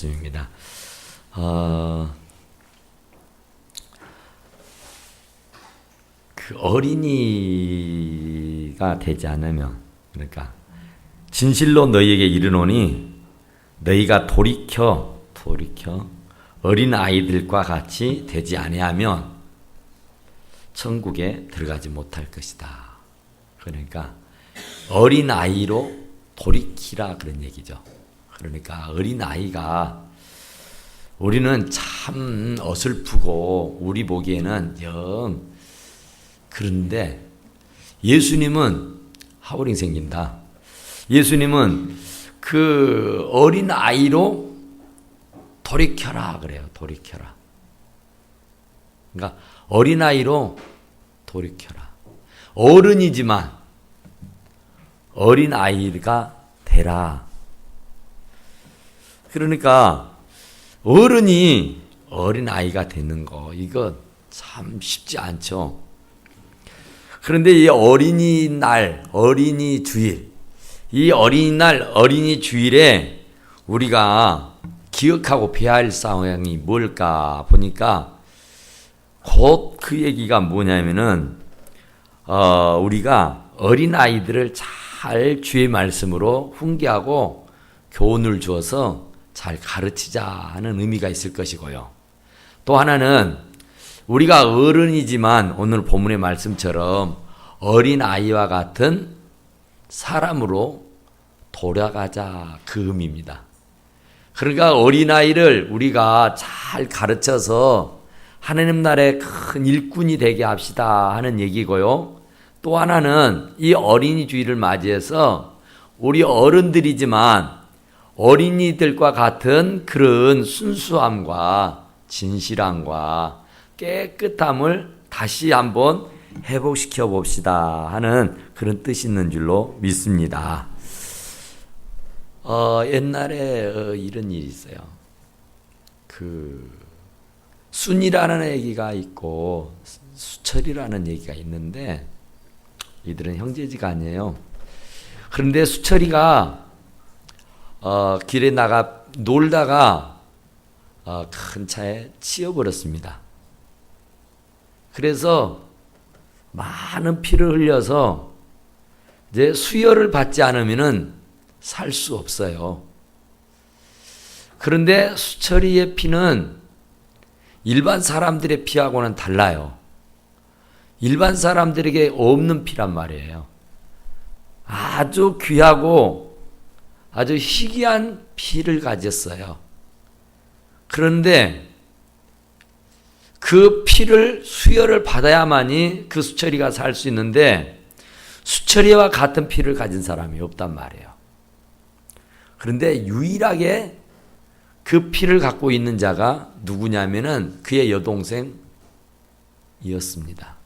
말씀입니다. 그 어린이가 되지 않으면, 그러니까 진실로 너희에게 이르노니 너희가 돌이켜 어린 아이들과 같이 되지 아니하면 천국에 들어가지 못할 것이다. 그러니까 어린 아이로 돌이키라 그런 얘기죠. 그러니까 어린 아이가 우리는 참 어설프고 우리 보기에는 영 그런데 예수님은 하울링 생긴다. 예수님은 그 어린 아이로 돌이켜라 그래요. 돌이켜라. 그러니까 어린 아이로 돌이켜라. 어른이지만 어린 아이가 되라. 그러니까 어른이 어린 아이가 되는 거 이거 참 쉽지 않죠. 그런데 이 어린이날, 어린이 주일, 이 어린이날, 어린이 주일에 우리가 기억하고 배워야 할 상황이 뭘까 보니까 곧 그 얘기가 뭐냐면은 우리가 어린 아이들을 잘 주의 말씀으로 훈계하고 교훈을 주어서 잘 가르치자 하는 의미가 있을 것이고요. 또 하나는 우리가 어른이지만 오늘 본문의 말씀처럼 어린 아이와 같은 사람으로 돌아가자 그 의미입니다. 그러니까 어린 아이를 우리가 잘 가르쳐서 하나님 나라의 큰 일꾼이 되게 합시다 하는 얘기고요. 또 하나는 이 어린이 주일을 맞이해서 우리 어른들이지만 어린이들과 같은 그런 순수함과 진실함과 깨끗함을 다시 한번 회복시켜 봅시다 하는 그런 뜻이 있는 줄로 믿습니다. 옛날에 이런 일이 있어요. 순이라는 얘기가 있고 수철이라는 얘기가 있는데 이들은 형제지가 아니에요. 그런데 수철이가 길에 나가 놀다가 큰 차에 치여버렸습니다. 그래서 많은 피를 흘려서 이제 수혈을 받지 않으면은 살 수 없어요. 그런데 수철이의 피는 일반 사람들의 피하고는 달라요. 일반 사람들에게 없는 피란 말이에요. 아주 귀하고 아주 희귀한 피를 가졌어요. 그런데 그 피를 수혈을 받아야만이 그 수철이가 살 수 있는데 수철이와 같은 피를 가진 사람이 없단 말이에요. 그런데 유일하게 그 피를 갖고 있는 자가 누구냐면은 그의 여동생이었습니다.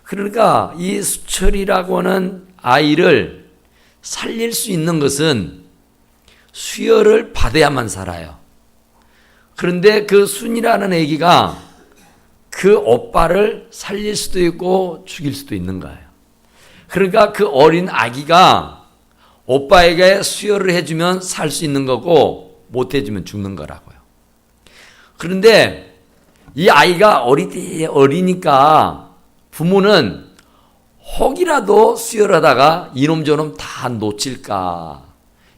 그러니까 이 수철이라고 하는 아이를 살릴 수 있는 것은 수혈을 받아야만 살아요. 그런데 그 순이라는 아기가 그 오빠를 살릴 수도 있고 죽일 수도 있는 거예요. 그러니까 그 어린 아기가 오빠에게 수혈을 해주면 살 수 있는 거고 못 해주면 죽는 거라고요. 그런데 이 아이가 어리니까 부모는 혹이라도 수혈하다가 이놈 저놈 다 놓칠까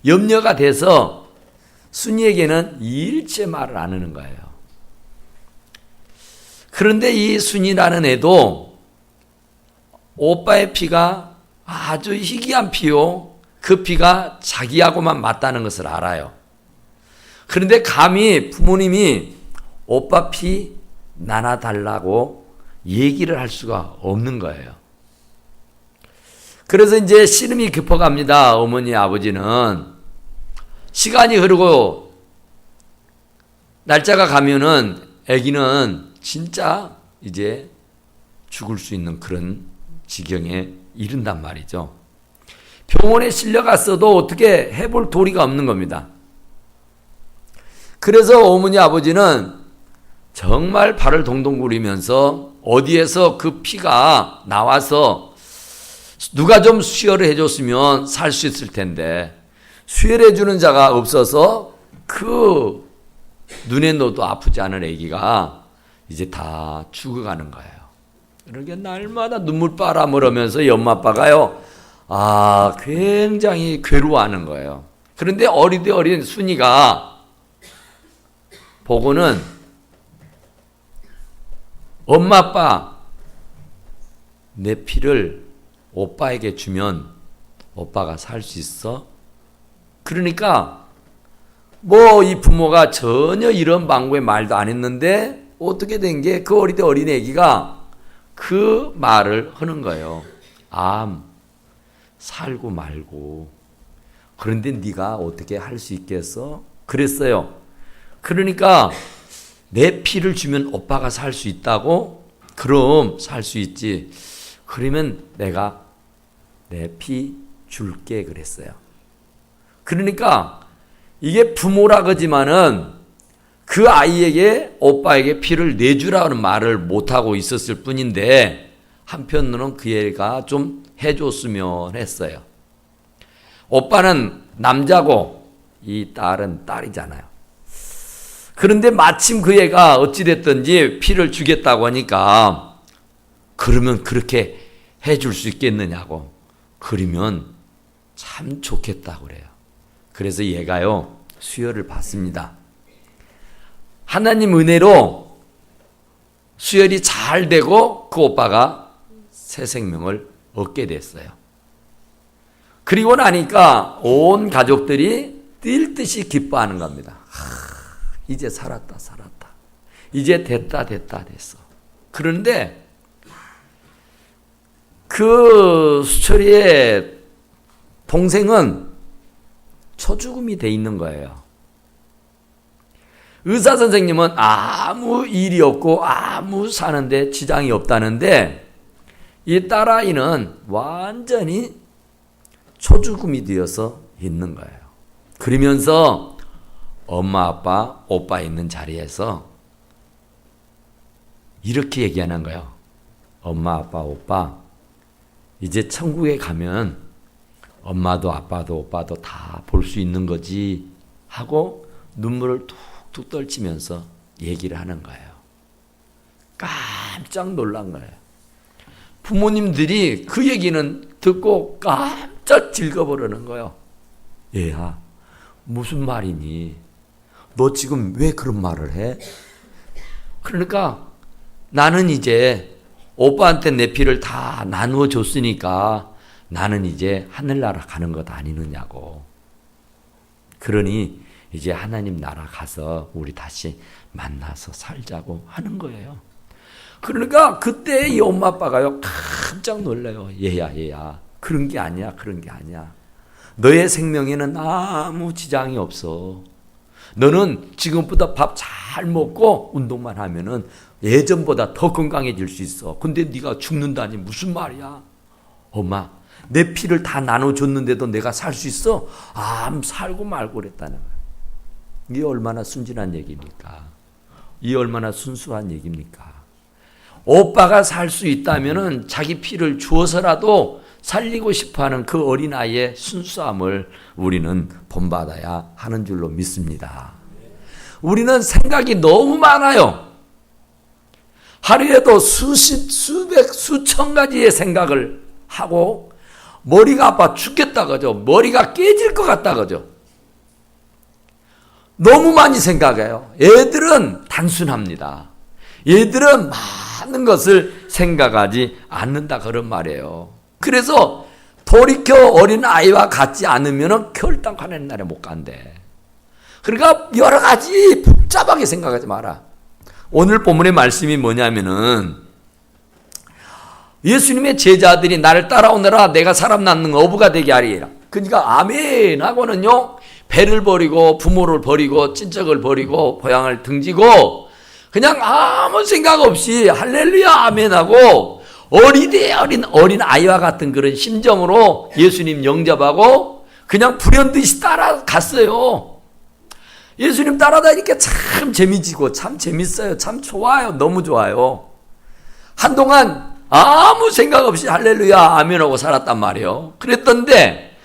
염려가 돼서 순이에게는 일체 말을 안 하는 거예요. 그런데 이 순이라는 애도 오빠의 피가 아주 희귀한 피요. 그 피가 자기하고만 맞다는 것을 알아요. 그런데 감히 부모님이 오빠 피 나눠달라고 얘기를 할 수가 없는 거예요. 그래서 이제 씨름이 깊어갑니다. 어머니 아버지는. 시간이 흐르고 날짜가 가면은 아기는 진짜 이제 죽을 수 있는 그런 지경에 이른단 말이죠. 병원에 실려갔어도 어떻게 해볼 도리가 없는 겁니다. 그래서 어머니 아버지는 정말 발을 동동 구리면서 어디에서 그 피가 나와서 누가 좀 수혈을 해줬으면 살 수 있을 텐데 수혈해 주는 자가 없어서 그 눈에 넣어도 아프지 않은 아기가 이제 다 죽어가는 거예요. 그러게 날마다 눈물 빨아물으면서 이 엄마 아빠가요, 굉장히 괴로워하는 거예요. 그런데 어린 순이가 보고는 엄마 아빠 내 피를 오빠에게 주면 오빠가 살 수 있어? 그러니까 이 부모가 전혀 이런 방구의 말도 안 했는데 어떻게 된 게 그 어린 애기가 그 말을 하는 거예요. 살고 말고. 그런데 네가 어떻게 할 수 있겠어? 그랬어요. 그러니까 내 피를 주면 오빠가 살 수 있다고? 그럼 살 수 있지. 그러면 내가 내 피 줄게 그랬어요. 그러니까 이게 부모라 그러지만은 그 아이에게 오빠에게 피를 내주라는 말을 못하고 있었을 뿐인데 한편으로는 그 애가 좀 해줬으면 했어요. 오빠는 남자고 이 딸은 딸이잖아요. 그런데 마침 그 애가 어찌됐든지 피를 주겠다고 하니까 그러면 그렇게 해줄 수 있겠느냐고. 그러면 참 좋겠다고 그래요. 그래서 얘가요 수혈을 받습니다. 하나님 은혜로 수혈이 잘 되고 그 오빠가 새 생명을 얻게 됐어요. 그리고 나니까 온 가족들이 뛸 듯이 기뻐하는 겁니다. 이제 살았다. 이제 됐어. 그런데 그 수철이의 동생은 초죽음이 돼 있는 거예요. 의사 선생님은 아무 일이 없고 아무 사는데 지장이 없다는데 이 딸아이는 완전히 초죽음이 되어서 있는 거예요. 그러면서 엄마, 아빠, 오빠 있는 자리에서 이렇게 얘기하는 거예요. 엄마, 아빠, 오빠, 이제 천국에 가면 엄마도 아빠도 오빠도 다 볼 수 있는 거지 하고 눈물을 툭툭 떨치면서 얘기를 하는 거예요. 깜짝 놀란 거예요. 부모님들이 그 얘기는 듣고 깜짝 즐거워버리는 거예요. 얘야, 무슨 말이니? 너 지금 왜 그런 말을 해? 그러니까 나는 이제 오빠한테 내 피를 다 나누어 줬으니까 나는 이제 하늘나라 가는 것 아니느냐고. 그러니 이제 하나님 나라 가서 우리 다시 만나서 살자고 하는 거예요. 그러니까 그때 이 엄마 아빠가요 깜짝 놀라요. 얘야 그런 게 아니야. 너의 생명에는 아무 지장이 없어. 너는 지금보다 밥 잘 먹고 운동만 하면은 예전보다 더 건강해질 수 있어. 근데 네가 죽는다니 무슨 말이야? 엄마, 내 피를 다 나눠줬는데도 내가 살 수 있어? 살고 말고 그랬다는 거야. 이게 얼마나 순진한 얘기입니까? 이게 얼마나 순수한 얘기입니까? 오빠가 살 수 있다면은 자기 피를 주어서라도 살리고 싶어하는 그 어린아이의 순수함을 우리는 본받아야 하는 줄로 믿습니다. 우리는 생각이 너무 많아요. 하루에도 수백, 수천 가지의 생각을 하고 머리가 아파 죽겠다 그죠? 머리가 깨질 것 같다 그죠? 너무 많이 생각해요. 얘들은 단순합니다. 얘들은 많은 것을 생각하지 않는다 그런 말이에요. 그래서 돌이켜 어린 아이와 같지 않으면 결단하는 날에 못 간대. 그러니까 여러 가지 복잡하게 생각하지 마라. 오늘 본문의 말씀이 뭐냐면은 예수님의 제자들이 나를 따라오너라 내가 사람 낳는 어부가 되게 하리라. 그러니까 아멘 하고는요 배를 버리고 부모를 버리고 친척을 버리고 고향을 등지고 그냥 아무 생각 없이 할렐루야 아멘 하고 어린 아이와 같은 그런 심정으로 예수님 영접하고 그냥 불현듯이 따라갔어요. 예수님 따라다니니까 참 재미지고 참 재밌어요. 참 좋아요. 너무 좋아요. 한동안 아무 생각 없이 할렐루야 아멘하고 살았단 말이에요. 그랬던데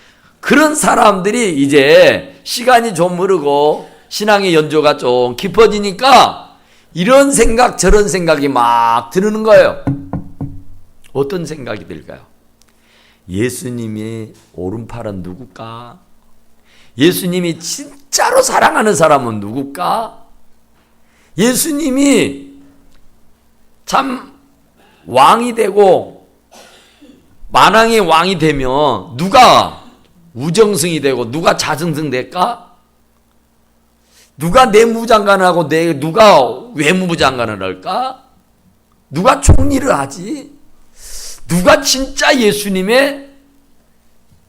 그런 사람들이 이제 시간이 좀 흐르고 신앙의 연조가 좀 깊어지니까 이런 생각 저런 생각이 막 드는 거예요. 어떤 생각이 들까요? 예수님의 오른팔은 누굴까? 예수님이 진짜로 사랑하는 사람은 누굴까? 예수님이 참 왕이 되고 만왕의 왕이 되면 누가 우정승이 되고 누가 자승승 될까? 누가 내무장관하고 누가 외무부 장관을 할까? 누가 총리를 하지? 누가 진짜 예수님의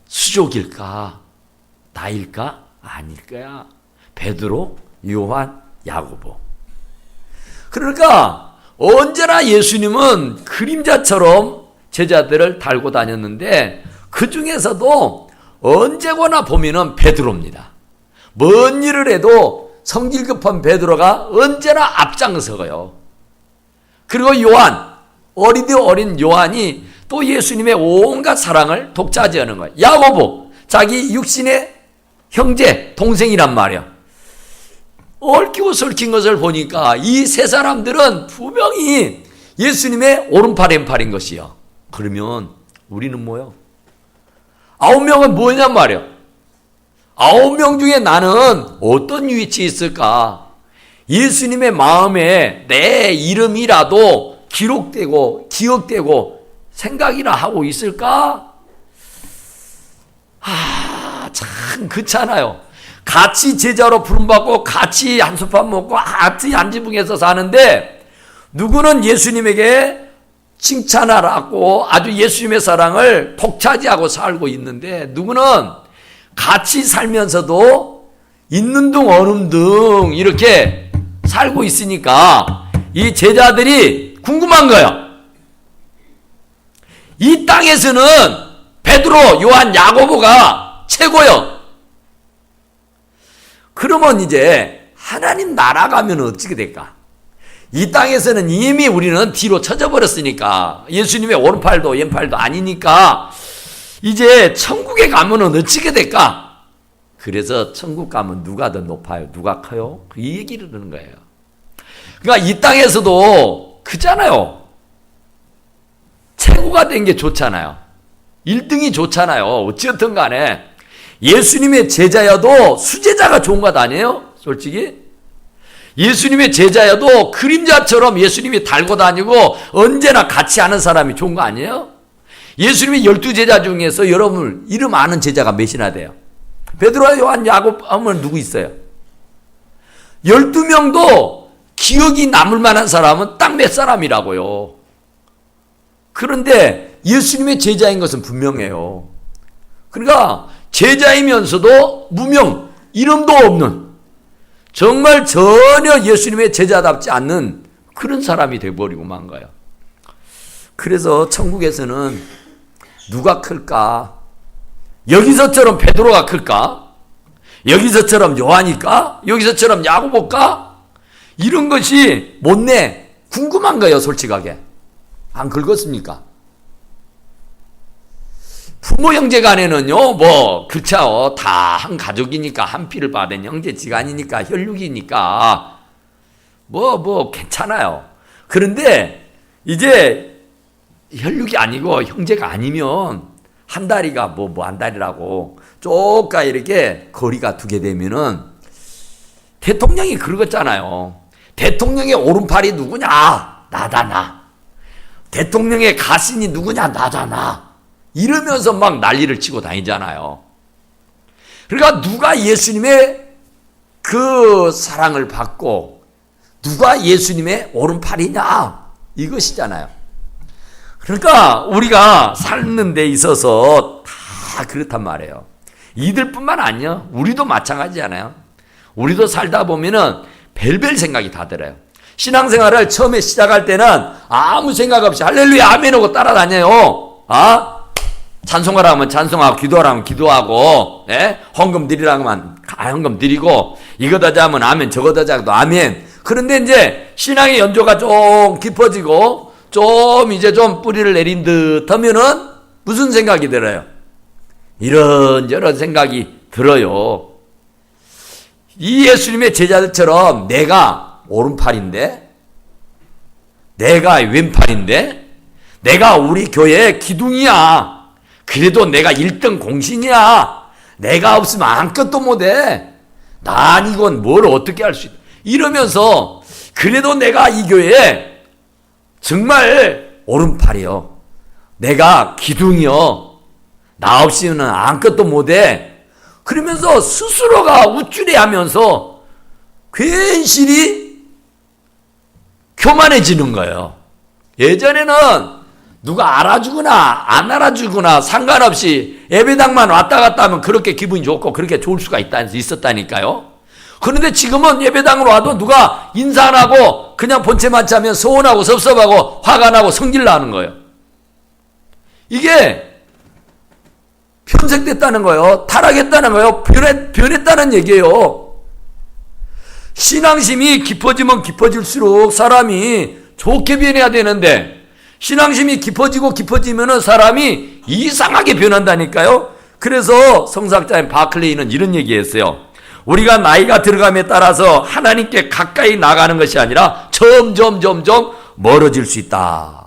수족일까? 나일까? 아닐 거야. 베드로, 요한, 야고보. 그러니까 언제나 예수님은 그림자처럼 제자들을 달고 다녔는데 그 중에서도 언제거나 보면은 베드로입니다. 뭔 일을 해도 성질 급한 베드로가 언제나 앞장서고요. 그리고 요한, 어리디 어린 요한이 또 예수님의 온갖 사랑을 독차지하는 거예요. 야고보, 자기 육신의 형제, 동생이란 말이야. 얽히고 설킨 것을 보니까 이 세 사람들은 분명히 예수님의 오른팔 왼팔인 것이요. 그러면 우리는 뭐요? 9명은 뭐냔 말이야. 9명 중에 나는 어떤 위치에 있을까? 예수님의 마음에 내 이름이라도 기록되고 기억되고 생각이나 하고 있을까? 참 그렇잖아요. 같이 제자로 부름받고 같이 한솥밥 먹고 같이 한 지붕에서 사는데 누구는 예수님에게 칭찬하라고 아주 예수님의 사랑을 독차지하고 살고 있는데 누구는 같이 살면서도 있는 둥 없는 둥 이렇게 살고 있으니까 이 제자들이 궁금한 거예요. 이 땅에서는 베드로, 요한, 야고보가 최고요. 그러면 이제 하나님 나라 가면 어떻게 될까? 이 땅에서는 이미 우리는 뒤로 쳐져 버렸으니까 예수님의 오른팔도 왼팔도 아니니까 이제 천국에 가면 어떻게 될까? 그래서 천국 가면 누가 더 높아요? 누가 커요? 이 얘기를 하는 거예요. 그러니까 이 땅에서도 그잖아요. 최고가 된 게 좋잖아요. 1등이 좋잖아요. 어쨌든 간에 예수님의 제자여도 수제자가 좋은 것 아니에요? 솔직히 예수님의 제자여도 그림자처럼 예수님이 달고 다니고 언제나 같이 하는 사람이 좋은 거 아니에요? 예수님의 12제자 중에서 여러분 이름 아는 제자가 몇이나 돼요? 베드로, 요한, 야곱 하면 누구 있어요? 12명도 기억이 남을 만한 사람은 딱 몇 사람이라고요. 그런데 예수님의 제자인 것은 분명해요. 그러니까 제자이면서도 무명, 이름도 없는 정말 전혀 예수님의 제자답지 않는 그런 사람이 되어버리고 만 거예요. 그래서 천국에서는 누가 클까? 여기서처럼 베드로가 클까? 여기서처럼 요한일까? 여기서처럼 야고보일까? 이런 것이 못내 궁금한 거예요. 솔직하게. 안 긁었습니까? 부모 형제 간에는요, 뭐, 그렇죠. 다 한 가족이니까, 한 피를 받은 형제지간이니까, 혈육이니까, 괜찮아요. 그런데, 이제, 혈육이 아니고, 형제가 아니면, 한 다리가 한 다리라고, 쪼까 이렇게 거리가 두게 되면은, 대통령이 그러겠잖아요. 대통령의 오른팔이 누구냐? 나다, 나. 대통령의 가신이 누구냐? 나다, 나. 이러면서 막 난리를 치고 다니잖아요. 그러니까 누가 예수님의 그 사랑을 받고 누가 예수님의 오른팔이냐 이것이잖아요. 그러니까 우리가 사는 데 있어서 다 그렇단 말이에요. 이들뿐만 아니에요. 우리도 마찬가지잖아요. 우리도 살다 보면은 별별 생각이 다 들어요. 신앙생활을 처음에 시작할 때는 아무 생각 없이 할렐루야 아멘 하고 따라다녀요. 찬송하라 하면 찬송하고 기도하라 하면 기도하고 헌금 드리라 하면 헌금 드리고 이거다 하면 아멘 저거다 하도 아멘. 그런데 이제 신앙의 연조가 좀 깊어지고 좀 이제 좀 뿌리를 내린 듯 하면은 무슨 생각이 들어요? 이런저런 생각이 들어요. 이 예수님의 제자들처럼 내가 오른팔인데, 내가 왼팔인데, 내가 우리 교회의 기둥이야. 그래도 내가 1등 공신이야. 내가 없으면 아무것도 못해. 난 이건 뭘 어떻게 할 수 있다. 이러면서 그래도 내가 이 교회에 정말 오른팔이요. 내가 기둥이요. 나 없이는 아무것도 못해. 그러면서 스스로가 우쭐해하면서 괜시리 교만해지는 거예요. 예전에는 누가 알아주거나 안 알아주거나 상관없이 예배당만 왔다 갔다 하면 그렇게 기분이 좋고 그렇게 좋을 수가 있었다니까요. 그런데 지금은 예배당으로 와도 누가 인사 안 하고 그냥 본체만 차면 서운하고 섭섭하고 화가 나고 성질 나는 거예요. 이게 편색됐다는 거예요. 타락했다는 거예요. 변했다는 얘기예요. 신앙심이 깊어지면 깊어질수록 사람이 좋게 변해야 되는데 신앙심이 깊어지면 사람이 이상하게 변한다니까요. 그래서 성사학자인 바클레이는 이런 얘기했어요. 우리가 나이가 들어감에 따라서 하나님께 가까이 나가는 것이 아니라 점점 멀어질 수 있다.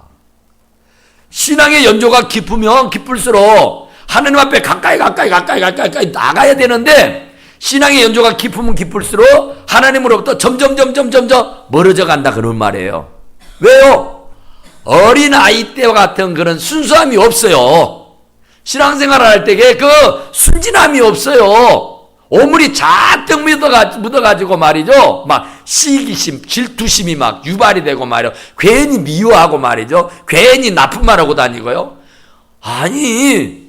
신앙의 연조가 깊으면 깊을수록 하나님 앞에 가까이 나가야 되는데 신앙의 연조가 깊으면 깊을수록 하나님으로부터 점점 멀어져 간다 그런 말이에요. 왜요? 어린아이 때와 같은 그런 순수함이 없어요. 신앙생활을 할 때에 그 순진함이 없어요. 오물이 잔뜩 묻어가지고 말이죠. 막 시기심, 질투심이 막 유발이 되고 말이요. 괜히 미워하고 말이죠. 괜히 나쁜 말 하고 다니고요. 아니,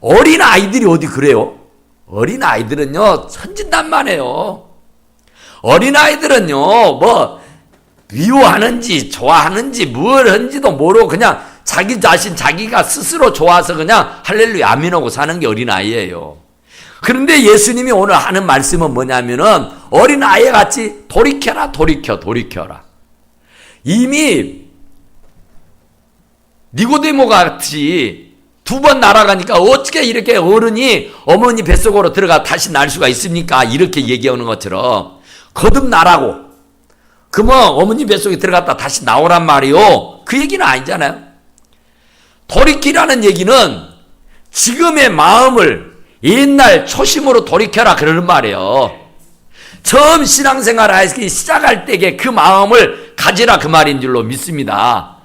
어린아이들이 어디 그래요? 어린아이들은요, 천진난만해요. 어린아이들은요, 뭐, 미워하는지, 좋아하는지, 뭘 하는지도 모르고 그냥 자기 자신, 자기가 스스로 좋아서 그냥 할렐루야, 아멘하고 사는 게 어린아이예요. 그런데 예수님이 오늘 하는 말씀은 뭐냐면은 어린아이 같이 돌이켜라. 이미 니고데모 같이 2번 날아가니까 어떻게 이렇게 어른이 어머니 뱃속으로 들어가 다시 날 수가 있습니까? 이렇게 얘기하는 것처럼 거듭 나라고 그러면 어머니 뱃속에 들어갔다 다시 나오란 말이요. 그 얘기는 아니잖아요. 돌이키라는 얘기는 지금의 마음을 옛날 초심으로 돌이켜라 그러는 말이에요. 처음 신앙생활을 하기 시작할 때에 그 마음을 가지라 그 말인 줄로 믿습니다.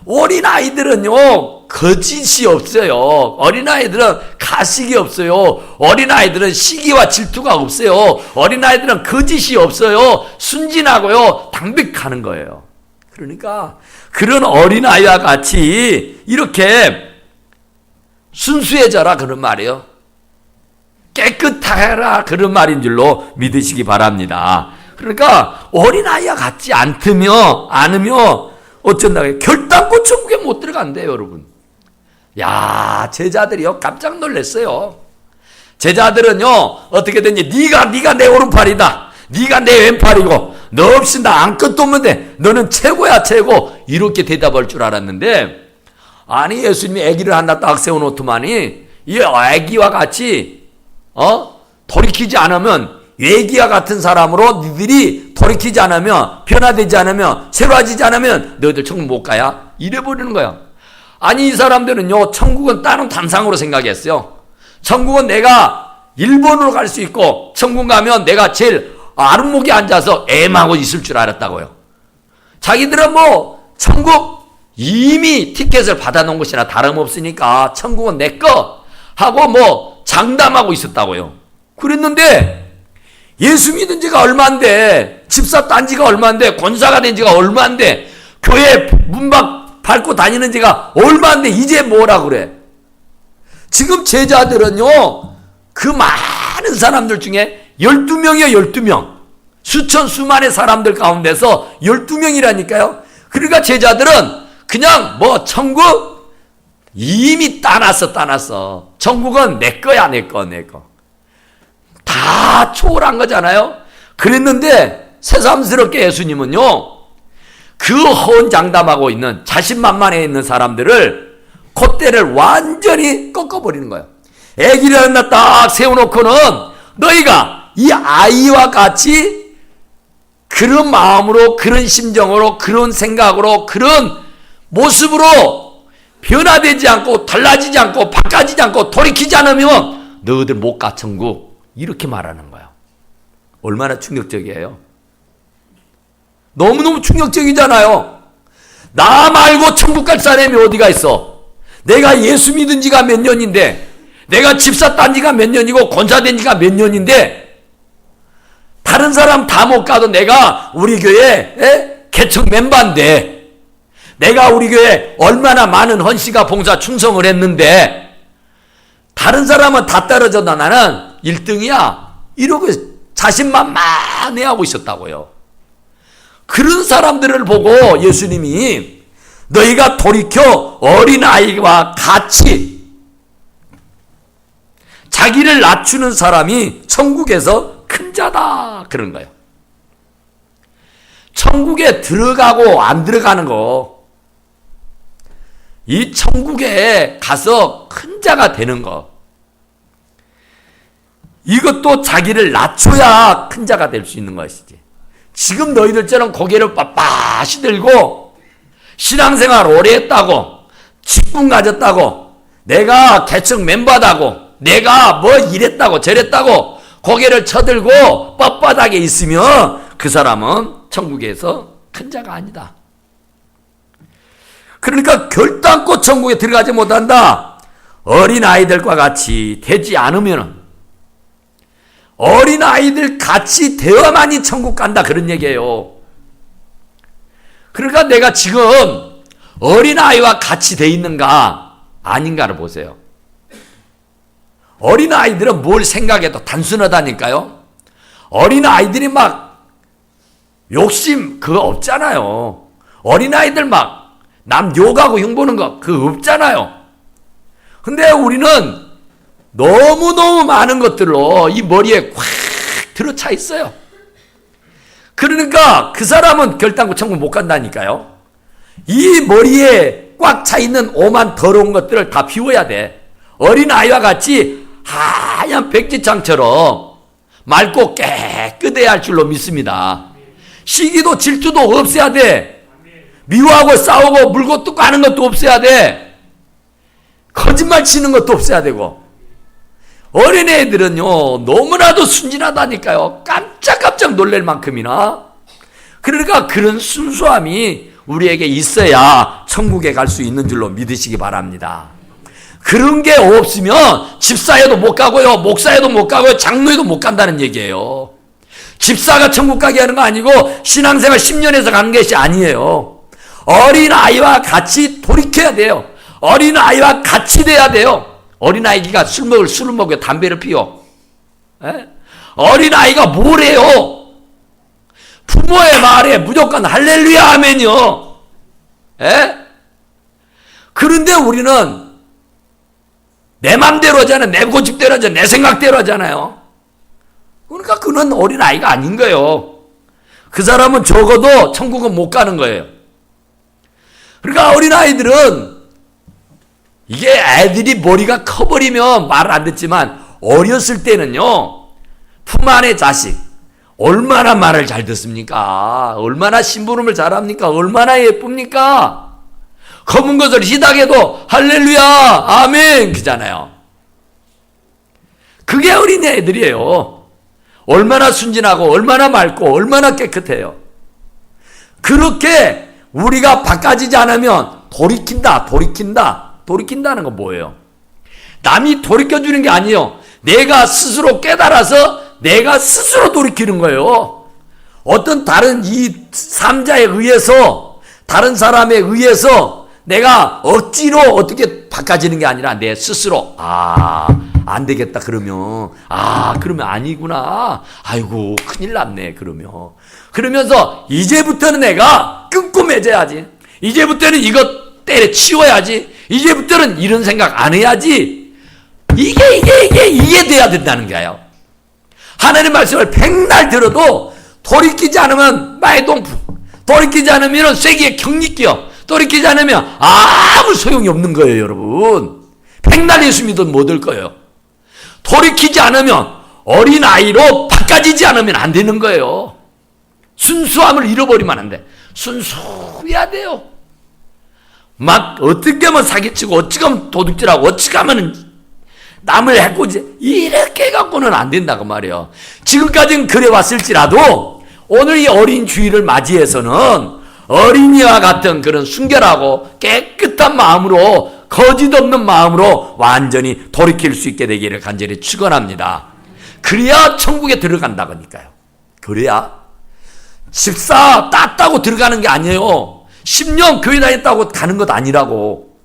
어린아이들은요 거짓이 없어요. 어린아이들은 가식이 없어요. 어린아이들은 시기와 질투가 없어요. 어린아이들은 거짓이 없어요. 순진하고요 담백하는 거예요. 그러니까 그런 어린아이와 같이 이렇게 순수해져라 그런 말이에요. 깨끗하라 그런 말인 줄로 믿으시기 바랍니다. 그러니까 어린아이와 같지 않으면 어쩐다고요? 결단코 천국에 못 들어간대요, 여러분. 야, 제자들이요 깜짝 놀랐어요. 제자들은요 어떻게 됐니? 네가 내 오른팔이다. 네가 내 왼팔이고 너 없이 나 아무것도 없는데 너는 최고야 최고. 이렇게 대답할 줄 알았는데 아니 예수님이 아기를 하나 딱 세워놓더만이 이 아기와 같이 돌이키지 않으면 외기와 같은 사람으로 니들이 돌이키지 않으면 변화되지 않으면 새로워지지 않으면 너희들 천국 못 가야 이래버리는 거야. 아니 이 사람들은요 천국은 다른 단상으로 생각했어요. 천국은 내가 일본으로 갈 수 있고 천국 가면 내가 제일 아랫목에 앉아서 애마고 있을 줄 알았다고요. 자기들은 뭐 천국 이미 티켓을 받아놓은 것이나 다름없으니까 천국은 내 거 하고 뭐 장담하고 있었다고요. 그랬는데 예수 믿은 지가 얼마인데 집사 딴 지가 얼마인데 권사가 된 지가 얼마인데 교회 문밖 밟고 다니는 지가 얼마인데 이제 뭐라 그래. 지금 제자들은요 그 많은 사람들 중에 12명이요 12명 수천 수만의 사람들 가운데서 12명이라니까요. 그러니까 제자들은 그냥 뭐 천국 이미 따놨어. 천국은 내 거야 내 거. 다 초월한 거잖아요. 그랬는데 새삼스럽게 예수님은요 그 허언장담하고 있는 자신만만해 있는 사람들을 콧대를 완전히 꺾어버리는 거예요. 아기를 하나 딱 세워놓고는 너희가 이 아이와 같이 그런 마음으로, 그런 심정으로, 그런 생각으로, 그런 모습으로 변화되지 않고 달라지지 않고 바꿔지지 않고 돌이키지 않으면 너희들 못 가 천국, 이렇게 말하는 거야. 얼마나 충격적이에요. 너무너무 충격적이잖아요. 나 말고 천국 갈 사람이 어디가 있어? 내가 예수 믿은 지가 몇 년인데, 내가 집사 딴 지가 몇 년이고 권사 된 지가 몇 년인데, 다른 사람 다 못 가도 내가 우리 교회 개척 멤버인데, 내가 우리 교회 얼마나 많은 헌신과 봉사 충성을 했는데, 다른 사람은 다 떨어져도 나는 1등이야 이러고 자신만만해하고 있었다고요. 그런 사람들을 보고 예수님이 너희가 돌이켜 어린아이와 같이 자기를 낮추는 사람이 천국에서 큰 자다, 그런 거예요. 천국에 들어가고 안 들어가는 거, 이 천국에 가서 큰 자가 되는 거, 이것도 자기를 낮춰야 큰 자가 될 수 있는 것이지. 지금 너희들처럼 고개를 빳빳이 들고 신앙생활 오래 했다고, 직분 가졌다고, 내가 개척 멤버다고, 내가 뭐 이랬다고 저랬다고 고개를 쳐들고 뻣뻣하게 있으면 그 사람은 천국에서 큰 자가 아니다. 그러니까 결단코 천국에 들어가지 못한다. 어린아이들과 같이 되지 않으면, 어린아이들 같이 되어야만이 천국 간다, 그런 얘기예요. 그러니까 내가 지금 어린아이와 같이 돼 있는가 아닌가를 보세요. 어린아이들은 뭘 생각해도 단순하다니까요. 어린아이들이 막 욕심 그거 없잖아요. 어린아이들 막 남 욕하고 흉보는 거 그거 없잖아요. 근데 우리는 너무너무 많은 것들로 이 머리에 꽉 들어차 있어요. 그러니까 그 사람은 결단코 천국 못 간다니까요. 이 머리에 꽉 차 있는 오만 더러운 것들을 다 비워야 돼. 어린아이와 같이 하얀 백지장처럼 맑고 깨끗해야 할 줄로 믿습니다. 시기도 질투도 없애야 돼. 미워하고 싸우고 물고 뜯고 하는 것도 없애야 돼. 거짓말 치는 것도 없애야 되고. 어린애들은요 너무나도 순진하다니까요. 깜짝깜짝 놀랄 만큼이나. 그러니까 그런 순수함이 우리에게 있어야 천국에 갈 수 있는 줄로 믿으시기 바랍니다. 그런 게 없으면 집사회도 못 가고요, 목사회도 못 가고요, 장로회도 못 간다는 얘기예요. 집사가 천국 가게 하는 거 아니고 신앙생활 10년에서 가는 것이 아니에요. 어린아이와 같이 돌이켜야 돼요. 어린아이와 같이 돼야 돼요. 어린아이가 술을 먹여 담배를 피워. 에? 어린아이가 뭘 해요? 부모의 말에 무조건 할렐루야 하면요. 에? 그런데 우리는 내 맘대로 하잖아요. 내 고집대로 하잖아요. 내 생각대로 하잖아요. 그러니까 그는 어린아이가 아닌 거예요. 그 사람은 적어도 천국은 못 가는 거예요. 그러니까 어린아이들은 이게 애들이 머리가 커버리면 말을 안 듣지만 어렸을 때는요, 품 안의 자식 얼마나 말을 잘 듣습니까? 얼마나 심부름을 잘합니까? 얼마나 예쁩니까? 검은 것을 희닥해도 할렐루야 아멘 그잖아요. 그게 어린애들이에요. 얼마나 순진하고 얼마나 맑고 얼마나 깨끗해요. 그렇게 우리가 바꿔지지 않으면 돌이킨다는 건 뭐예요? 남이 돌이켜주는 게 아니에요. 내가 스스로 깨달아서 내가 스스로 돌이키는 거예요. 어떤 다른 이 삼자에 의해서, 다른 사람에 의해서 내가 억지로 어떻게 바꿔지는 게 아니라 내 스스로 안 되겠다 그러면 그러면 아니구나. 아이고 큰일 났네 그러면서 이제부터는 내가 끊고 맺어야지. 이제부터는 이것 때려치워야지. 이제부터는 이런 생각 안 해야지. 이게 돼야 된다는 거예요. 하나님 말씀을 백날 들어도 돌이키지 않으면 마이동풍, 돌이키지 않으면 쐐기에 경리 끼어, 돌이키지 않으면 아무 소용이 없는 거예요. 여러분 백날 예수 믿어도 못 올 거예요. 돌이키지 않으면, 어린아이로 바꿔지지 않으면 안 되는 거예요. 순수함을 잃어버리면 안 돼. 순수해야 돼요. 막 어떻게 하면 사기치고 어떻게 하면 도둑질하고 어떻게 하면 남을 해코지 이렇게 갖고는 안 된다고 말이에요. 지금까지는 그래 왔을지라도 오늘 이 어린 주일을 맞이해서는 어린이와 같은 그런 순결하고 깨끗한 마음으로, 거짓 없는 마음으로 완전히 돌이킬 수 있게 되기를 간절히 축원합니다. 그래야 천국에 들어간다니까요. 그래야 14 땄다고 들어가는 게 아니에요. 10년 교회 다녔다고 가는 것 아니라고.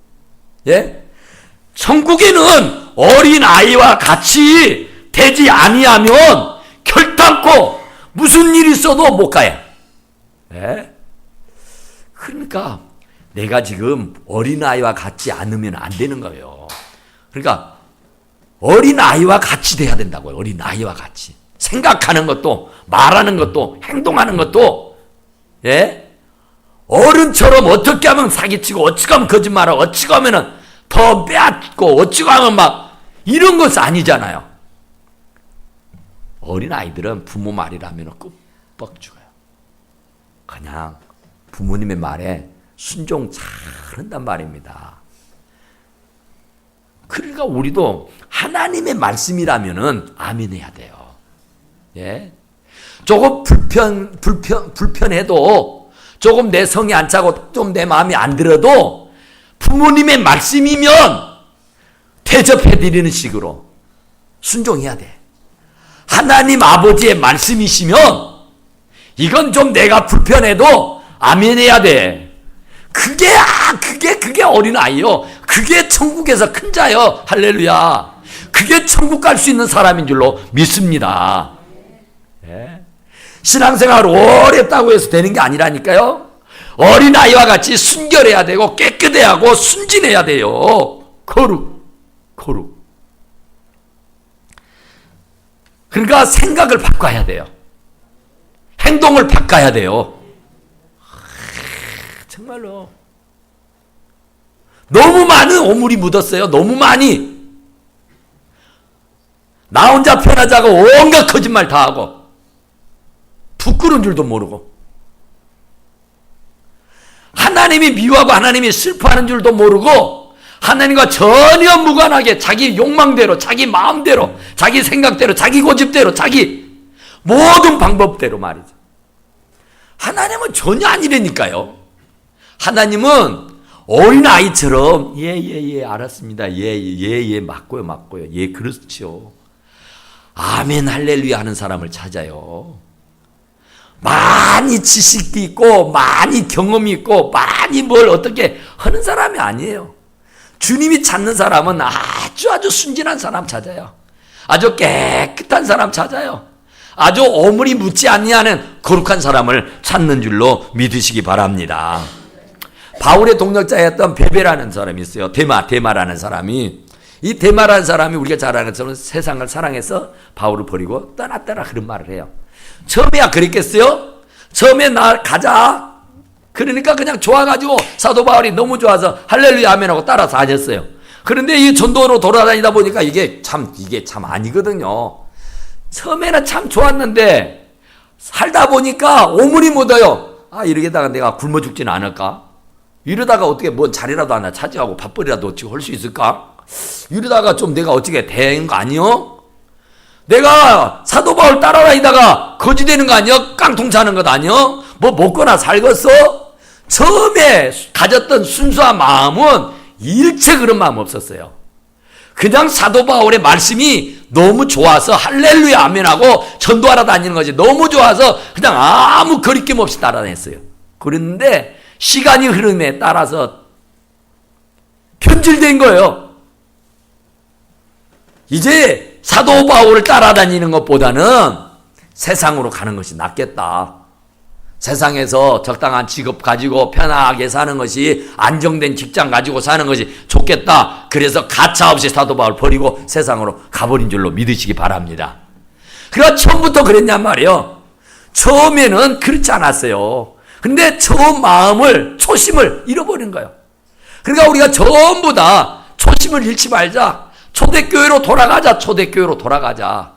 예? 천국에는 어린아이와 같이 되지 아니하면 결단코 무슨 일이 있어도 못 가요. 예? 그러니까 내가 지금 어린아이와 같지 않으면 안 되는 거예요. 그러니까 어린아이와 같이 돼야 된다고요. 어린아이와 같이. 생각하는 것도, 말하는 것도, 행동하는 것도, 예? 어른처럼 어떻게 하면 사기치고, 어찌고 하면 거짓말하고, 어찌고 하면 더 빼앗고, 어찌고 하면 막, 이런 것은 아니잖아요. 어린아이들은 부모 말이라면 끄뻑 죽어요. 그냥 부모님의 말에 순종 잘 한단 말입니다. 그러니까 우리도 하나님의 말씀이라면은 아멘해야 돼요. 예? 조금 불편해도, 조금 내 성이 안 차고 좀 내 마음이 안 들어도 부모님의 말씀이면 대접해드리는 식으로 순종해야 돼. 하나님 아버지의 말씀이시면 이건 좀 내가 불편해도 아멘해야 돼. 그게 어린아이요. 그게 천국에서 큰 자요. 할렐루야. 그게 천국 갈 수 있는 사람인 줄로 믿습니다. 예? 신앙생활 오래 했다고 해서 되는 게 아니라니까요. 어린아이와 같이 순결해야 되고 깨끗해야 하고 순진해야 돼요. 거룩. 그러니까 생각을 바꿔야 돼요. 행동을 바꿔야 돼요. 정말로 너무 많은 오물이 묻었어요. 너무 많이. 나 혼자 편하자고 온갖 거짓말 다 하고 부끄러운 줄도 모르고 하나님이 미워하고 하나님이 슬퍼하는 줄도 모르고 하나님과 전혀 무관하게 자기 욕망대로, 자기 마음대로, 자기 생각대로, 자기 고집대로, 자기 모든 방법대로 말이죠. 하나님은 전혀 아니라니까요. 하나님은 어린아이처럼 예 알았습니다. 예 맞고요. 예 그렇죠. 아멘 할렐루야 하는 사람을 찾아요. 많이 지식도 있고 많이 경험이 있고 많이 뭘 어떻게 하는 사람이 아니에요. 주님이 찾는 사람은 아주 순진한 사람 찾아요. 아주 깨끗한 사람 찾아요. 아주 오물이 묻지 아니하는 거룩한 사람을 찾는 줄로 믿으시기 바랍니다. 바울의 동역자였던 베베라는 사람이 있어요. 데마라는 사람이. 이 데마라는 사람이 우리가 잘 아는 것처럼 세상을 사랑해서 바울을 버리고 떠났더라 그런 말을 해요. 처음에야 그랬겠어요? 처음에 나 가자. 그러니까 그냥 좋아가지고 사도 바울이 너무 좋아서 할렐루야 아멘하고 따라서 다녔어요. 그런데 이 전도로 돌아다니다 보니까 이게 참 아니거든요. 처음에는 참 좋았는데 살다 보니까 오물이 묻어요. 이러게다가 내가 굶어 죽지는 않을까? 이러다가 어떻게 뭔 자리라도 하나 차지하고 밥벌이라도 어찌 할 수 있을까? 이러다가 좀 내가 어떻게 된 거 아니요? 내가 사도 바울 따라다니다가 거지 되는 거 아니요? 깡통 차는 것 아니요? 뭐 먹거나 살겠어? 처음에 가졌던 순수한 마음은 일체 그런 마음 없었어요. 그냥 사도 바울의 말씀이 너무 좋아서 할렐루야 아멘하고 전도하러 다니는 거지. 너무 좋아서 그냥 아무 거리낌 없이 따라다녔어요. 그런데 시간이 흐름에 따라서 변질된 거예요. 이제 사도 바울을 따라다니는 것보다는 세상으로 가는 것이 낫겠다. 세상에서 적당한 직업 가지고 편하게 사는 것이, 안정된 직장 가지고 사는 것이 좋겠다. 그래서 가차없이 사도 바울 버리고 세상으로 가버린 줄로 믿으시기 바랍니다. 그러니까 처음부터 그랬냔 말이에요. 처음에는 그렇지 않았어요. 근데 처음 초심을 잃어버린 거예요. 그러니까 우리가 전부 다 초심을 잃지 말자. 초대교회로 돌아가자. 초대교회로 돌아가자.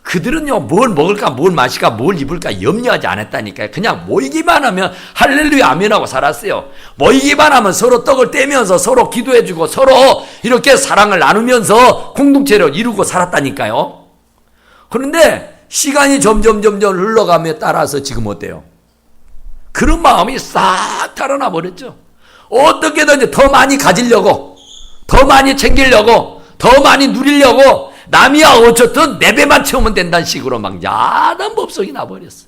그들은요, 뭘 먹을까, 뭘 마실까, 뭘 입을까 염려하지 않았다니까요. 그냥 모이기만 하면 할렐루야 아멘하고 살았어요. 모이기만 하면 서로 떡을 떼면서 서로 기도해주고 서로 이렇게 사랑을 나누면서 공동체를 이루고 살았다니까요. 그런데 시간이 점점 흘러가며 따라서 지금 어때요? 그런 마음이 싹 달아나 버렸죠. 어떻게든지 더 많이 가지려고, 더 많이 챙기려고, 더 많이 누리려고, 남이야 어쨌든 내 배만 채우면 된다는 식으로 막 야단 법석이 나버렸어.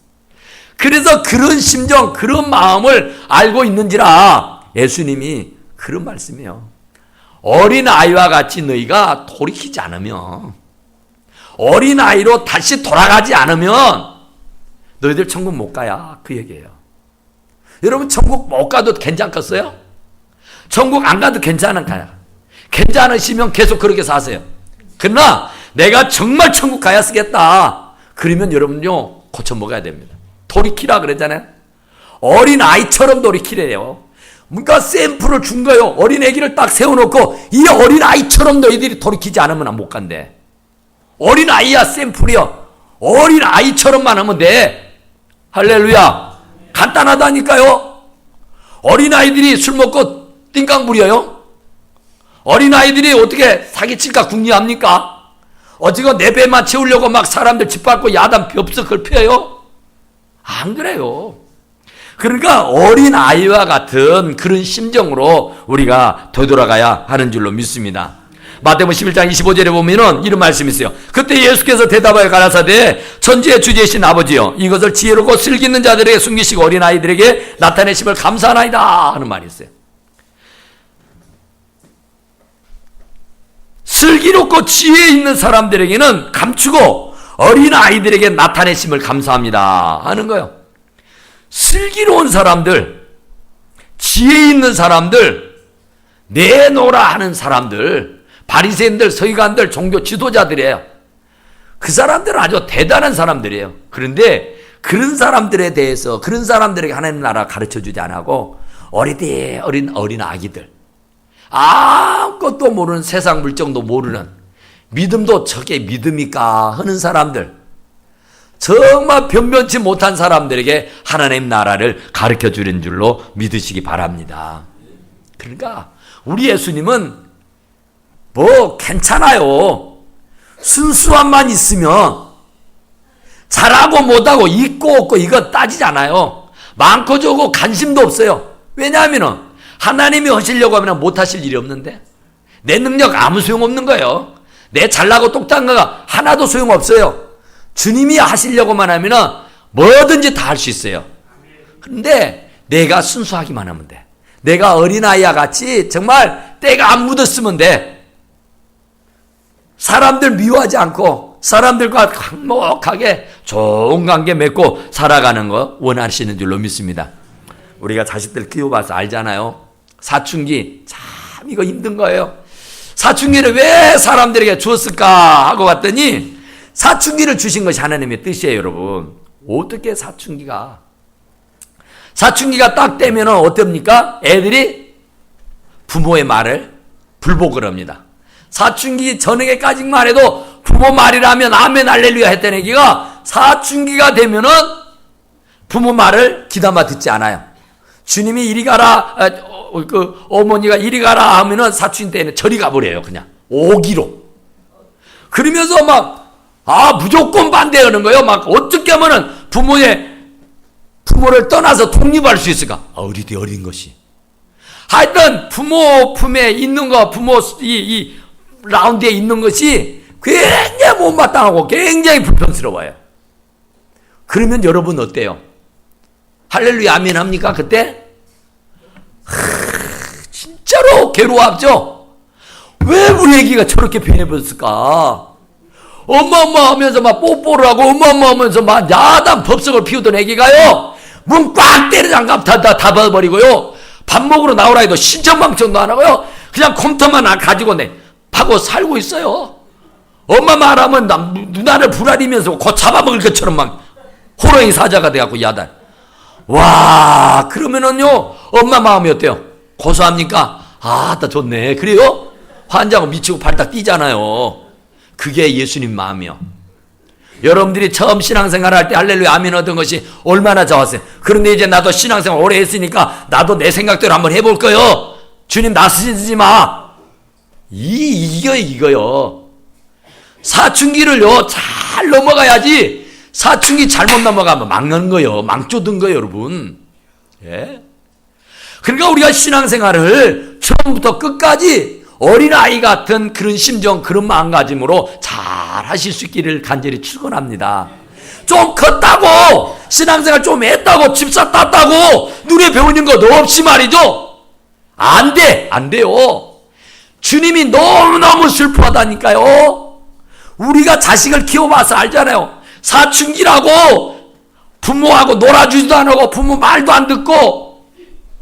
그래서 그런 심정, 그런 마음을 알고 있는지라 예수님이 그런 말씀이에요. 어린아이와 같이 너희가 돌이키지 않으면, 어린아이로 다시 돌아가지 않으면 너희들 천국 못 가야, 그 얘기예요. 여러분 천국 못 가도 괜찮겠어요? 천국 안 가도 괜찮은가요? 괜찮으시면 계속 그렇게 사세요. 그러나 내가 정말 천국 가야 쓰겠다. 그러면 여러분요 고쳐 먹어야 됩니다. 돌이키라 그랬잖아요. 어린 아이처럼 돌이키래요. 그러니까 샘플을 준 거예요. 어린 애기를 딱 세워놓고 이 어린 아이처럼 너희들이 돌이키지 않으면 못 간대. 어린 아이야, 샘플이야. 어린 아이처럼만 하면 돼. 할렐루야. 간단하다니까요. 어린 아이들이 술 먹고 띵깡 부려요? 어린아이들이 어떻게 사기칠까 궁리합니까? 어지가 내 배만 채우려고 막 사람들 짓밟고 야단 벽석을 펴요? 안 그래요. 그러니까 어린아이와 같은 그런 심정으로 우리가 되돌아가야 하는 줄로 믿습니다. 마태복음 11장 25절에 보면은 이런 말씀이 있어요. 그때 예수께서 대답하여 가라사대 천지의 주제이신 아버지여 이것을 지혜롭고 슬기 있는 자들에게 숨기시고 어린아이들에게 나타내심을 감사하나이다 하는 말이 있어요. 슬기롭고 지혜 있는 사람들에게는 감추고 어린아이들에게 나타내심을 감사합니다 하는 거예요. 슬기로운 사람들, 지혜 있는 사람들, 내놓으라 하는 사람들, 바리새인들, 서기관들, 종교 지도자들이에요. 그 사람들은 아주 대단한 사람들이에요. 그런데 그런 사람들에 대해서, 그런 사람들에게 하나님 나라 가르쳐주지 않고 어린 아기들, 아무것도 모르는, 세상 물정도 모르는, 믿음도 저게 믿음일까 하는 사람들, 정말 변변치 못한 사람들에게 하나님 나라를 가르쳐 주는 줄로 믿으시기 바랍니다. 그러니까 우리 예수님은 뭐 괜찮아요. 순수함만 있으면, 잘하고 못하고 있고 없고 이거 따지지 않아요. 많고 적고 관심도 없어요. 왜냐하면 하나님이 하시려고 하면 못하실 일이 없는데, 내 능력 아무 소용없는 거예요. 내 잘나고 똑딱한 거가 하나도 소용없어요. 주님이 하시려고만 하면 뭐든지 다 할 수 있어요. 그런데 내가 순수하기만 하면 돼. 내가 어린아이와 같이 정말 때가 안 묻었으면 돼. 사람들 미워하지 않고 사람들과 행복하게 좋은 관계 맺고 살아가는 거 원하시는 줄로 믿습니다. 우리가 자식들 키워봐서 알잖아요. 사춘기 참 이거 힘든 거예요. 사춘기를 왜 사람들에게 주었을까 하고 봤더니 사춘기를 주신 것이 하나님의 뜻이에요. 여러분 어떻게 사춘기가 딱 되면 어떻습니까? 애들이 부모의 말을 불복을 합니다. 사춘기 전에까지만 해도 부모 말이라면 아멘 할렐루야 했던 애기가 사춘기가 되면은 부모 말을 귀담아 듣지 않아요. 주님이 이리 가라, 어머니가 이리 가라 하면은 사춘기 때는 저리 가버려요. 그냥 오기로. 그러면서 무조건 반대하는 거예요. 어떻게 하면은 부모를 떠나서 독립할 수 있을까? 어린 것이. 하여튼 부모 품에 있는 거, 부모 이 라운드에 있는 것이 굉장히 못마땅하고 굉장히 불편스러워요. 그러면 여러분 어때요? 할렐루야 아멘 합니까 그때? 진짜로 괴로워하죠? 왜 우리 애기가 저렇게 변해버렸을까? 엄마 하면서 뽀뽀를 하고 엄마 하면서 야단 법석을 피우던 애기가요 문 꽉 때리지 않고 다 닫아버리고요 밥 먹으러 나오라 해도 신청방청도 안 하고요 그냥 컴퓨터만 가지고 하고 살고 있어요. 엄마 말하면 누나를 불아리면서 곧 잡아먹을 것처럼 호랑이 사자가 돼갖고 야단. 와 그러면은요 엄마 마음이 어때요? 고소합니까? 나 좋네. 그래요? 환장하고 미치고 발딱 뛰잖아요. 그게 예수님 마음이요. 여러분들이 처음 신앙생활 할 때 할렐루야 아멘 얻은 것이 얼마나 좋았어요. 그런데 이제 나도 신앙생활 오래 했으니까 나도 내 생각대로 한번 해볼 거요. 주님 나 쓰지 마. 이거요. 사춘기를요 잘 넘어가야지. 사춘기 잘못 넘어가면 막는 거요. 망조든 거요, 여러분. 예? 그러니까 우리가 신앙생활을 처음부터 끝까지 어린아이 같은 그런 심정, 그런 마음가짐으로 잘 하실 수 있기를 간절히 축원합니다. 좀 컸다고, 신앙생활 좀 했다고, 집사 땄다고, 눈에 배우는 것 없이 말이죠. 안 돼요. 주님이 너무너무 슬퍼하다니까요. 우리가 자식을 키워봐서 알잖아요. 사춘기라고 부모하고 놀아주지도 안 하고 부모 말도 안 듣고,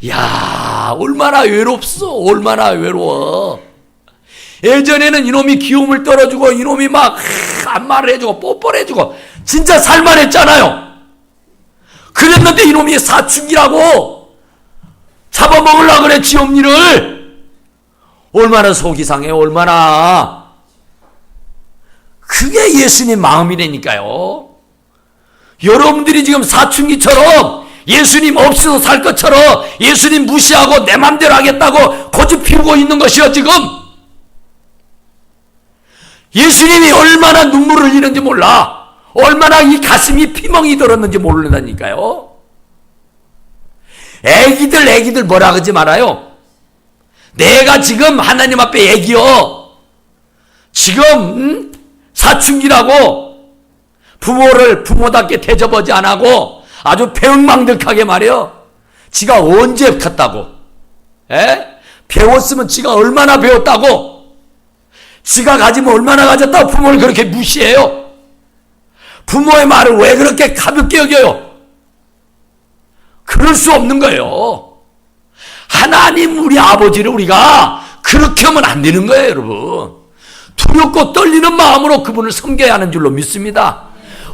야 얼마나 외롭소. 얼마나 외로워. 예전에는 이놈이 귀여움을 떨어주고 이놈이 막 안마를 해주고 뽀뽀를 해주고 진짜 살만했잖아요. 그랬는데 이놈이 사춘기라고 잡아먹으려고 그래. 지 엄니를. 얼마나 속이 상해요. 얼마나. 그게 예수님 마음이라니까요. 여러분들이 지금 사춘기처럼 예수님 없이도 살 것처럼 예수님 무시하고 내 맘대로 하겠다고 고집 피우고 있는 것이요 지금. 예수님이 얼마나 눈물을 흘리는지 몰라. 얼마나 이 가슴이 피멍이 들었는지 모른다니까요. 애기들 뭐라 그러지 말아요. 내가 지금 하나님 앞에 애기요. 지금 사춘기라고 부모를 부모답게 대접하지 안 하고 아주 배은망덕하게 말이요. 지가 언제 컸다고? 배웠으면 지가 얼마나 배웠다고? 지가 가지면 얼마나 가졌다고 부모를 그렇게 무시해요? 부모의 말을 왜 그렇게 가볍게 여겨요? 그럴 수 없는 거예요. 하나님 우리 아버지를 우리가 그렇게 하면 안 되는 거예요, 여러분. 두렵고 떨리는 마음으로 그분을 섬겨야 하는 줄로 믿습니다.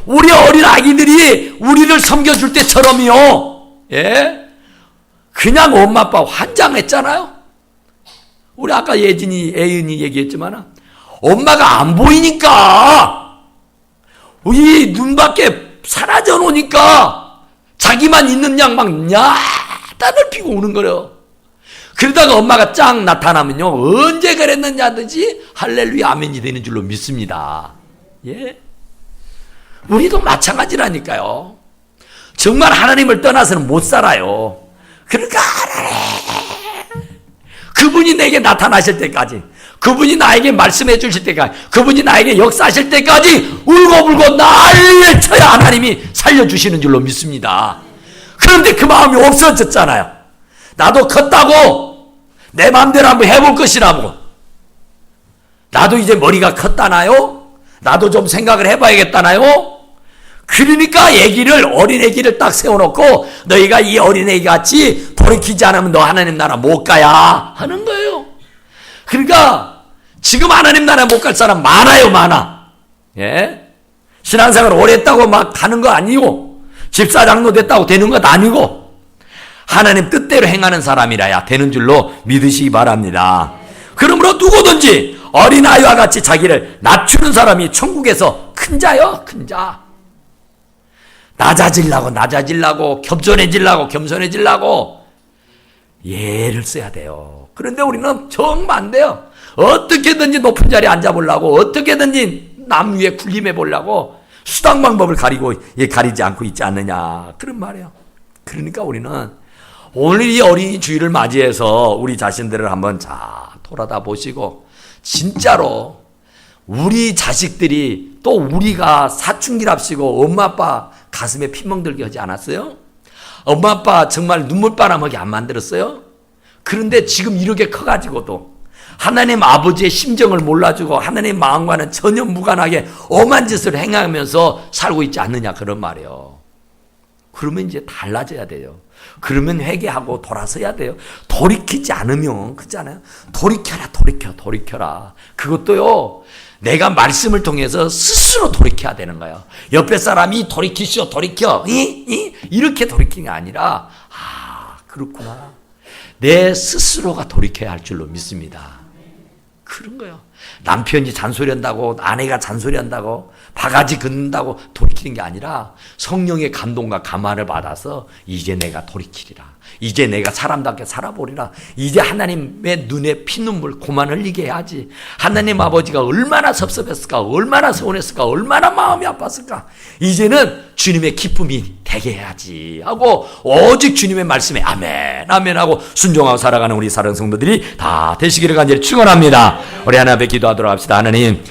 우리 어린 아기들이 우리를 섬겨줄 때처럼요. 예? 그냥 엄마 아빠 환장했잖아요. 우리 아까 애은이 얘기했지만 엄마가 안 보이니까 이 눈밖에 사라져 놓으니까 자기만 있는 양 막 야단을 피고 우는 거예요. 그러다가 엄마가 쫙 나타나면요 언제 그랬느냐든지 할렐루야 아멘이 되는 줄로 믿습니다. 예? 우리도 마찬가지라니까요. 정말 하나님을 떠나서는 못 살아요. 그러니까 그분이 내게 나타나실 때까지, 그분이 나에게 말씀해 주실 때까지, 그분이 나에게 역사하실 때까지 울고불고 난리를 쳐야 하나님이 살려주시는 줄로 믿습니다. 그런데 그 마음이 없어졌잖아요. 나도 컸다고 내 마음대로 한번 해볼 것이라고. 나도 이제 머리가 컸다나요? 나도 좀 생각을 해봐야겠다나요? 그러니까 어린 애기를 딱 세워놓고 너희가 이 어린 애기 같이 돌이키지 않으면 너 하나님 나라 못 가야 하는 거예요. 그러니까 지금 하나님 나라 못 갈 사람 많아요, 많아. 예? 신앙생활 오래 했다고 막 가는 거 아니고, 집사장로 됐다고 되는 것 아니고, 하나님 뜻대로 행하는 사람이라야 되는 줄로 믿으시기 바랍니다. 그러므로 누구든지 어린아이와 같이 자기를 낮추는 사람이 천국에서 큰 자요, 큰 자. 낮아지려고 겸손해지려고 예를 써야 돼요. 그런데 우리는 정말 안 돼요. 어떻게든지 높은 자리에 앉아보려고, 어떻게든지 남 위에 군림해 보려고 수단 방법을 가리지 않고 있지 않느냐, 그런 말이에요. 그러니까 우리는 오늘 이 어린이 주일을 맞이해서 우리 자신들을 한번 잘 돌아다 보시고, 진짜로 우리 자식들이 또 우리가 사춘기랍시고 엄마 아빠 가슴에 피멍들게 하지 않았어요? 엄마 아빠 정말 눈물바람하게 안 만들었어요? 그런데 지금 이렇게 커가지고도 하나님 아버지의 심정을 몰라주고 하나님 마음과는 전혀 무관하게 엄한 짓을 행하면서 살고 있지 않느냐, 그런 말이에요. 그러면 이제 달라져야 돼요. 그러면 회개하고 돌아서야 돼요. 돌이키지 않으면, 그렇잖아요. 돌이켜라. 그것도요, 내가 말씀을 통해서 스스로 돌이켜야 되는 거예요. 옆에 사람이 돌이켜. 이렇게 돌이키는 게 아니라, 그렇구나. 내 스스로가 돌이켜야 할 줄로 믿습니다. 그런 거예요. 남편이 잔소리한다고, 아내가 잔소리한다고, 바가지 긋는다고 돌이키는 게 아니라 성령의 감동과 감화를 받아서 이제 내가 돌이키리라. 이제 내가 사람답게 살아보리라. 이제 하나님의 눈에 피눈물 그만 흘리게 해야지. 하나님 아버지가 얼마나 섭섭했을까, 얼마나 서운했을까, 얼마나 마음이 아팠을까. 이제는 주님의 기쁨이 되게 해야지 하고 오직 주님의 말씀에 아멘 아멘 하고 순종하고 살아가는 우리 사랑하는 성도들이 다 되시기를 간절히 축원합니다. 우리 하나님 앞에 기도하도록 합시다. 하나님,